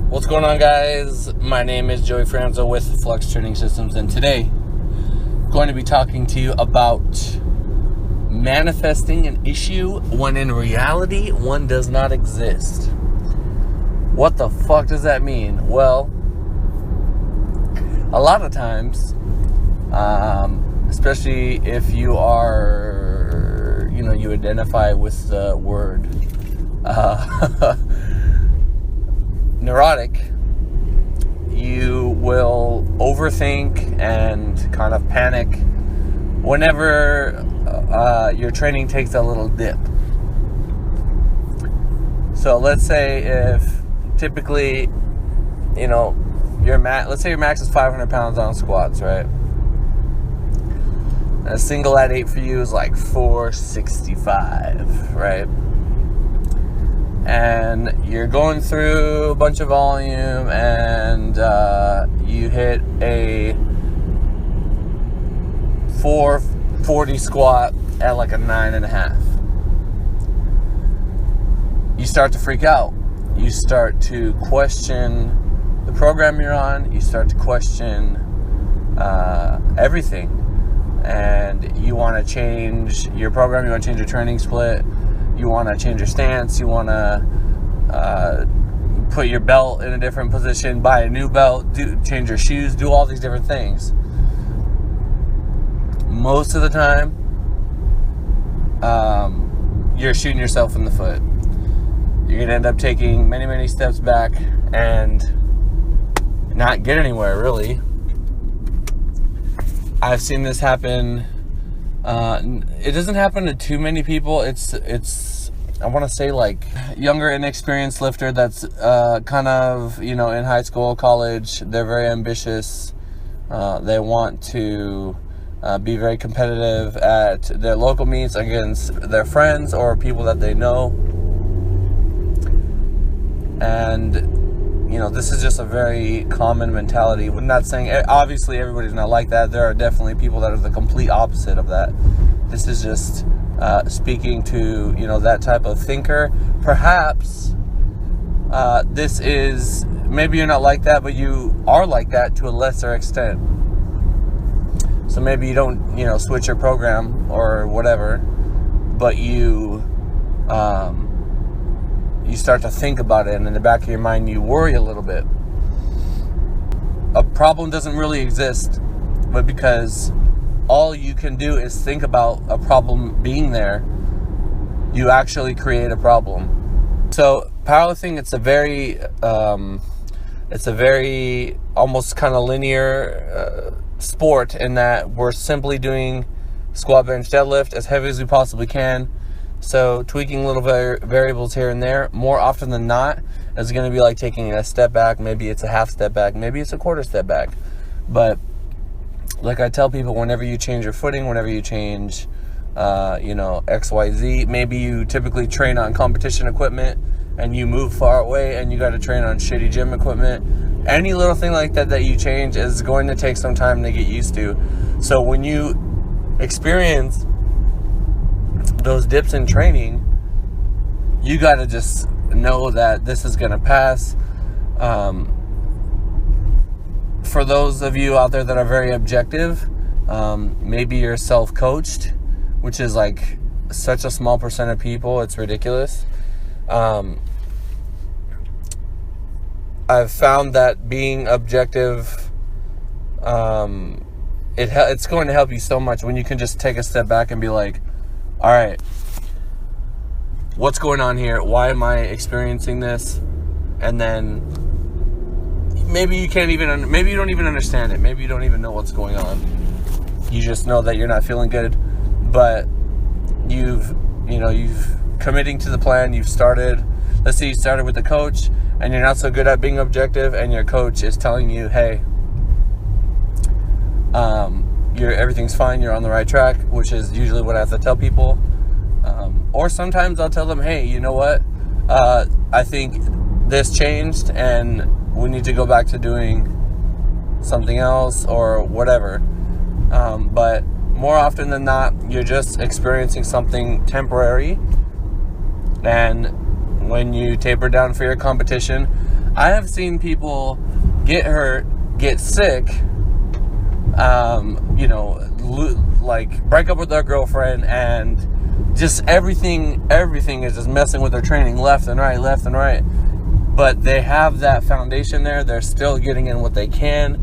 What's going on, guys? My name is Joey Franzo with Flux Training Systems, and today I'm going to be talking to you about manifesting an issue when in reality one does not exist. What the fuck does that mean? Well, a lot of times, especially if you are, you identify with the word neurotic, you will overthink and kind of panic whenever your training takes a little dip. So let's say if typically, let's say your max is 500 pounds on squats, right? And a single at 8 for you is like 465, right? And you're going through a bunch of volume and you hit a 440 squat at like a 9.5. You start to freak out. You start to question the program you're on. You start to question everything. And you want to change your program. You want to change your training split. You want to change your stance. You want to put your belt in a different position, buy a new belt, change your shoes, do all these different things. Most of the time, you're shooting yourself in the foot. You're going to end up taking many, many steps back and not get anywhere, really. I've seen this happen. It doesn't happen to too many people. It's I want to say like younger, inexperienced lifter that's kind of, in high school, college. They're very ambitious. They want to be very competitive at their local meets against their friends or people that they know. And this is just a very common mentality. I'm not saying, obviously everybody's not like that. There are definitely people that are the complete opposite of that. This is just speaking to, that type of thinker. Perhaps this is, maybe you're not like that, but you are like that to a lesser extent. So maybe you don't, switch your program or whatever, but you start to think about it, and in the back of your mind you worry a little bit. A problem doesn't really exist, but because all you can do is think about a problem being there, you actually create a problem. So powerlifting, it's a very almost kind of linear sport in that we're simply doing squat, bench, deadlift as heavy as we possibly can. So tweaking little variables here and there, more often than not, is going to be like taking a step back. Maybe it's a half step back. Maybe it's a quarter step back. But like I tell people, whenever you change your footing, whenever you change, XYZ, maybe you typically train on competition equipment and you move far away and you got to train on shitty gym equipment. Any little thing like that you change is going to take some time to get used to. So when you experience those dips in training, you got to just know that this is going to pass. For those of you out there that are very objective, maybe you're self-coached, which is like such a small percent of people, it's ridiculous. I've found that being objective, it's going to help you so much when you can just take a step back and be like, all right, what's going on here? Why am I experiencing this? And then maybe you don't even understand it. Maybe you don't even know what's going on. You just know that you're not feeling good, but you've committing to the plan. You've started, let's say you started with the coach and you're not so good at being objective, and your coach is telling you, hey, everything's fine, you're on the right track, which is usually what I have to tell people. Or sometimes I'll tell them, hey, you know what? I think this changed and we need to go back to doing something else or whatever. But more often than not, you're just experiencing something temporary. And when you taper down for your competition, I have seen people get hurt, get sick, like break up with their girlfriend, and just everything is just messing with their training left and right. But they have that foundation there. They're still getting in what they can.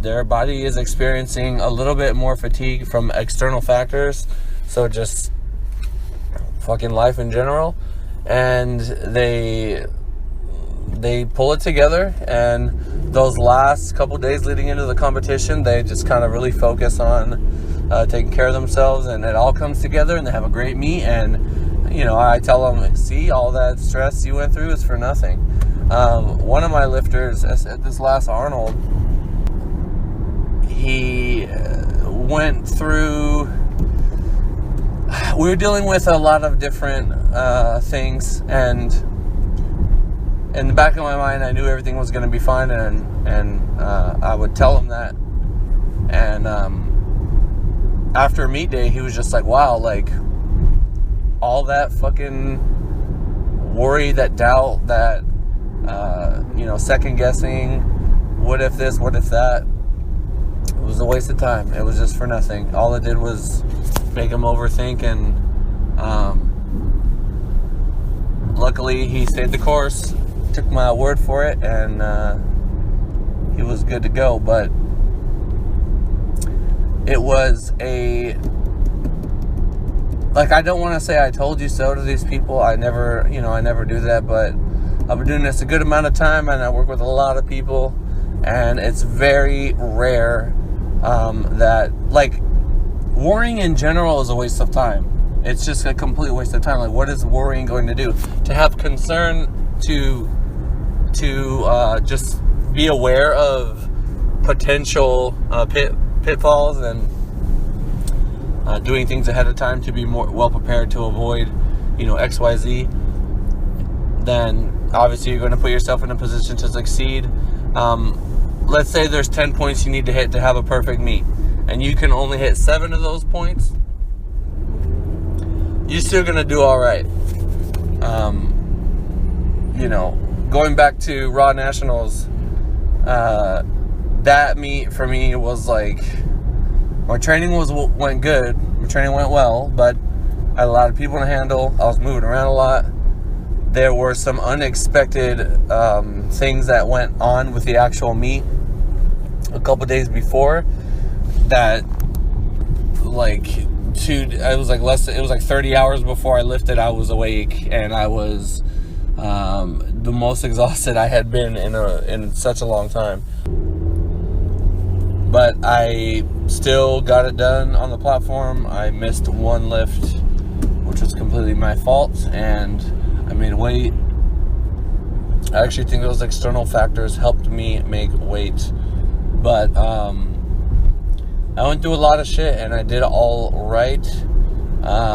Their body is experiencing a little bit more fatigue from external factors. So just fucking life in general. And they pull it together. And those last couple days leading into the competition, they just kind of really focus on taking care of themselves. And it all comes together, and they have a great meet. And I tell them, see, all that stress you went through is for nothing. One of my lifters at this last Arnold, he went through, we were dealing with a lot of different things, and in the back of my mind, I knew everything was going to be fine, and I would tell him that. And after meet day, he was just like, wow, like, all that fucking worry, that doubt, that second guessing, what if this, what if that, it was a waste of time. It was just for nothing. All it did was make him overthink, and luckily he stayed the course, took my word for it, and he was good to go. But it was I don't want to say I told you so to these people. I never do that, but I've been doing this a good amount of time, and I work with a lot of people, and it's very rare that, like, worrying in general is a waste of time. It's just a complete waste of time. Like, what is worrying going to do? To have concern, to just be aware of potential pitfalls, and doing things ahead of time to be more well prepared to avoid, XYZ, then obviously you're going to put yourself in a position to succeed. Let's say there's 10 points you need to hit to have a perfect meet, and you can only hit 7 of those points. You're still going to do all right. Going back to Raw Nationals, that meet for me was like, my training went good. My training went well, but I had a lot of people to handle. I was moving around a lot. There were some unexpected things that went on with the actual meet a couple days before that, it was like 30 hours before I lifted. I was awake, and I was the most exhausted I had been in such a long time. But I still got it done on the platform. I missed one lift, which was completely my fault, and I made weight. I actually think those external factors helped me make weight. But I went through a lot of shit, and I did all right.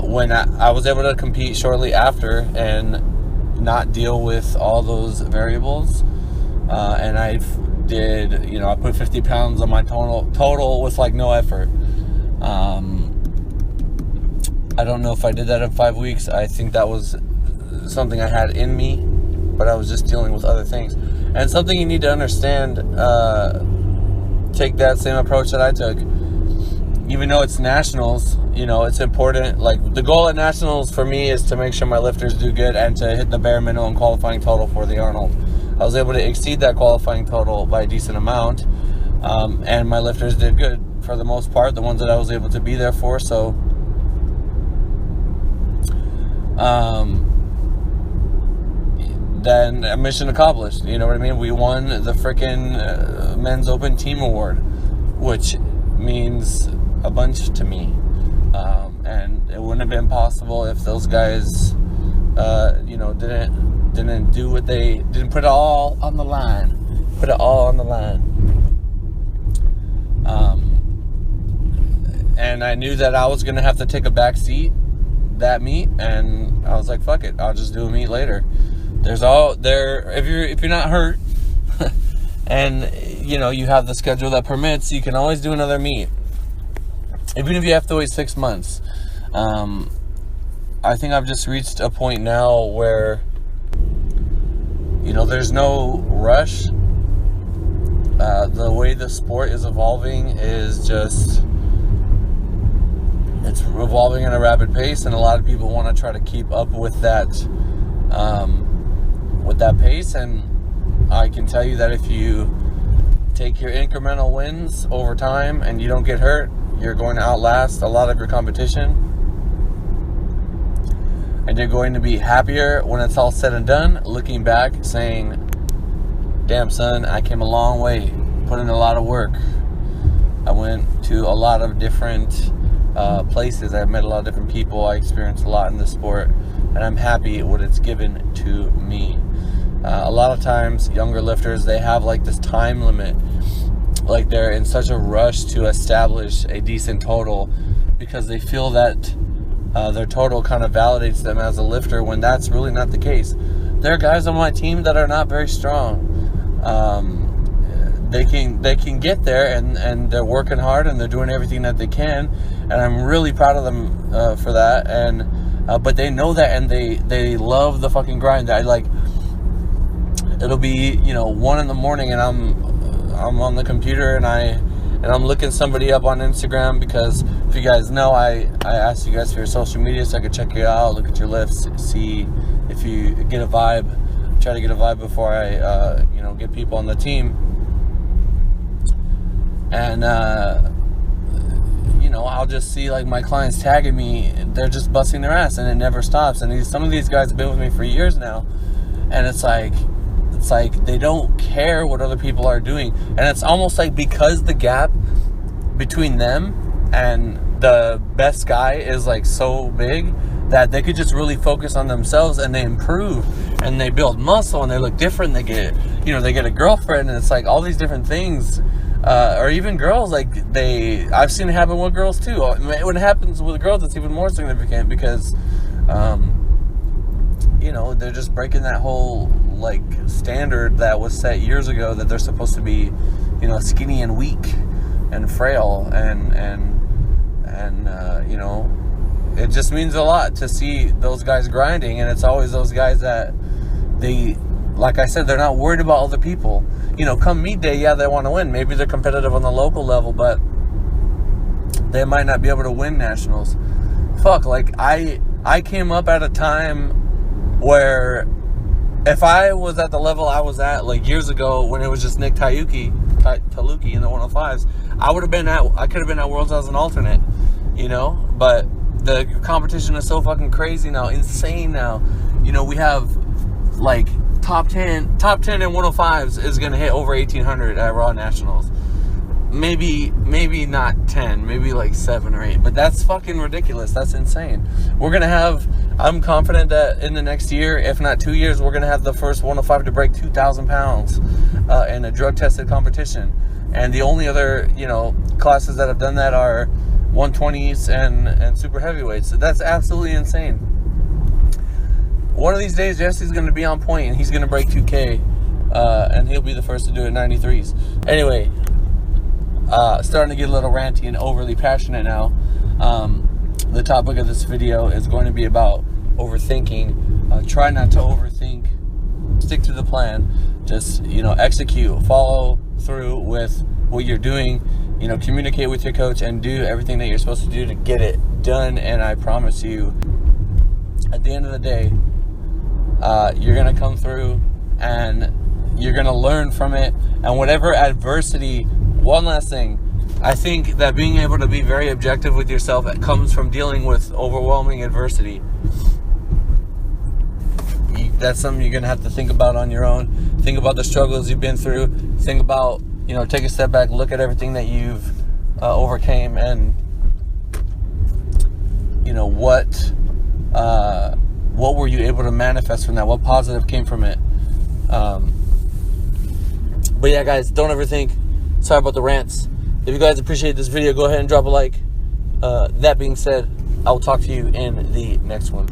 When I was able to compete shortly after and not deal with all those variables, and I put 50 pounds on my total with no effort. I don't know if I did that in 5 weeks. I think that was something I had in me, but I was just dealing with other things. And something you need to understand, take that same approach that I took. Even though it's nationals, it's important. Like, the goal at nationals for me is to make sure my lifters do good and to hit the bare minimum qualifying total for the Arnold. I was able to exceed that qualifying total by a decent amount, and my lifters did good for the most part, the ones that I was able to be there for. So then mission accomplished. You know what I mean? We won the freaking Men's Open Team Award, which means a bunch to me, and it wouldn't have been possible if those guys didn't do what they didn't put it all on the line. And I knew that I was gonna have to take a back seat that meet, and I was like, fuck it, I'll just do a meet later. If you're not hurt and you have the schedule that permits, you can always do another meet, even if you have to wait 6 months. I think I've just reached a point now where there's no rush. The way the sport is evolving is just, it's evolving at a rapid pace, and a lot of people want to try to keep up with that pace. And I can tell you that if you take your incremental wins over time and you don't get hurt, you're going to outlast a lot of your competition, and you're going to be happier when it's all said and done, looking back saying, damn son, I came a long way, put in a lot of work. I went to a lot of different places. I met a lot of different people. I experienced a lot in this sport, and I'm happy what it's given to me. A lot of times younger lifters, they have like this time limit, like they're in such a rush to establish a decent total because they feel that their total kind of validates them as a lifter, when that's really not the case. There are guys on my team that are not very strong. They can get there, and they're working hard, and they're doing everything that they can, and I'm really proud of them for that. And but they know that, and they love the fucking grind. It'll be 1 a.m, and I'm on the computer, and I'm looking somebody up on Instagram, because if you guys know, I asked you guys for your social media so I could check you out, look at your lifts, see if you get a vibe, try to get a vibe before I get people on the team. And I'll just see like my clients tagging me, they're just busting their ass, and it never stops. And some of these guys have been with me for years now, and it's like they don't care what other people are doing. And it's almost like, because the gap between them and the best guy is like so big, that they could just really focus on themselves, and they improve, and they build muscle, and they look different. They get a girlfriend, and it's like all these different things. Or even girls, I've seen it happen with girls too. When it happens with girls, it's even more significant, because they're just breaking that whole standard that was set years ago, that they're supposed to be skinny and weak and frail, and it just means a lot to see those guys grinding. And it's always those guys that like I said, they're not worried about other people. Come meet day, yeah, they want to win. Maybe they're competitive on the local level, but they might not be able to win nationals. Fuck, I came up at a time where if I was at the level I was at years ago, when it was just Nick Taluki in the 105s, I could have been at Worlds as an alternate, but the competition is so fucking crazy now, insane now. We have top 10 in 105s is going to hit over 1,800 at Raw Nationals. Maybe not 10, maybe 7 or 8, but that's fucking ridiculous. That's insane. I'm confident that in the next year, if not 2 years, we're going to have the first 105 to break 2,000 pounds in a drug-tested competition. And the only other, classes that have done that are 120s and super heavyweights. So that's absolutely insane. One of these days, Jesse's going to be on point, and he's going to break 2K, and he'll be the first to do it 93s. Anyway, starting to get a little ranty and overly passionate now. The topic of this video is going to be about overthinking. Try not to overthink. Stick to the plan. Just, execute. Follow through with what you're doing. Communicate with your coach, and do everything that you're supposed to do to get it done. And I promise you, at the end of the day, you're going to come through, and you're going to learn from it. And whatever adversity, one last thing, I think that being able to be very objective with yourself comes from dealing with overwhelming adversity. That's something you're going to have to think about on your own. Think about the struggles you've been through. Think about, take a step back, look at everything that you've overcame, and, what were you able to manifest from that? What positive came from it? But yeah, guys, don't ever think. Sorry about the rants. If you guys appreciate this video, go ahead and drop a like. That being said, I will talk to you in the next one.